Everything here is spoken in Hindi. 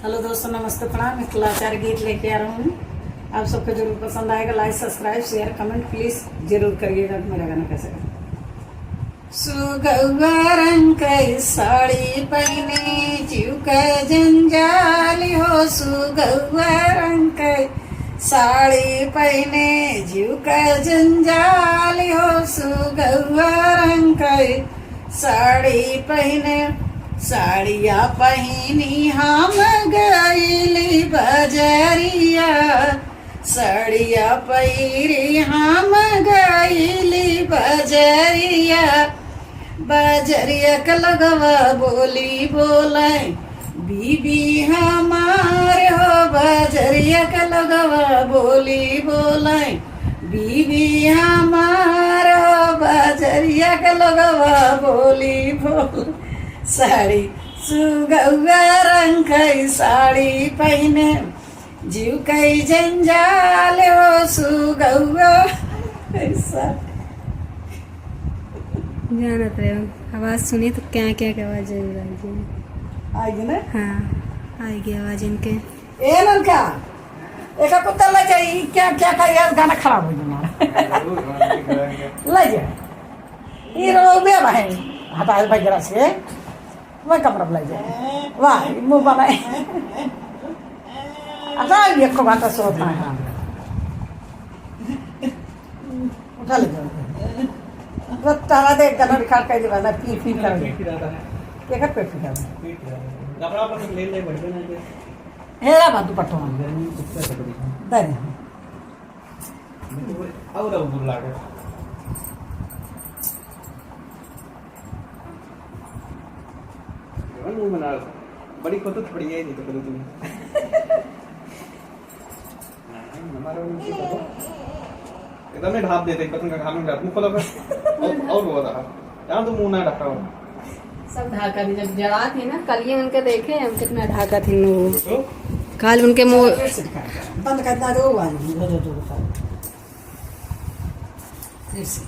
हेलो दोस्तों, नमस्ते, प्रणाम। मैं कलाचार गीत लेके आ रहा हूँ। आप सबको जरूर पसंद आएगा। Like, subscribe, share, comment please जरूर करिएगा। मेरा गाना कैसे गा। सुगौआ रंग के साड़ी पहने जीव के जंजाल हो। सुगौआ रंग के साड़ी पहने जीव के जंजाल हो। सुगौआ रंग के साड़ी पहने साड़िया पहनी हम गईली बजरिया। साड़िया पहिरी हम गईली बजरिया। बजरिया के लगवा बोली बोले बीबी हमारे हो। बजरिया के लगवा बोली बोले बीबी हमारे हो। बजरिया के लगवा बोली बोले साड़ी सुगौआ रंग की साड़ी पहने जीव कई जंजाल हो। सुगौआ ऐसा जानत रहे आवाज सुनी तो क्या क्या की आवाज आएगी ना। हाँ आएगी आवाज इनके। ए लड़का एक कुत्ता ले जाए। क्या क्या का यार गाना खराब हो जाना ले जा। ये रोबे भाई हटा भाई जरा से वह कपड़ा ले जाए। वाह मुंह बनाए अच्छा ये को बात सोता है। उठा ले जाओ वो ताला दे गाना रिकॉर्ड कर दे वाला पी कर दे के कर पे फिर कपड़ा पर ले ले बढ़ ना हेरा बात दुपट्टा दे और बुर लागे मना बड़ी फोटो थोड़ी है नहीं तो करो तुम हमारा एकदम ढाप देते पतंग का खाने का मुंह खोला और वो था यहां तो मुंह ना ढका हो सब ढाका थी। जब जवा थी ना कल ये उनके देखे हम कितना ढाका थी वो कल उनके मुंह बंद करना दो वाली दो फिर से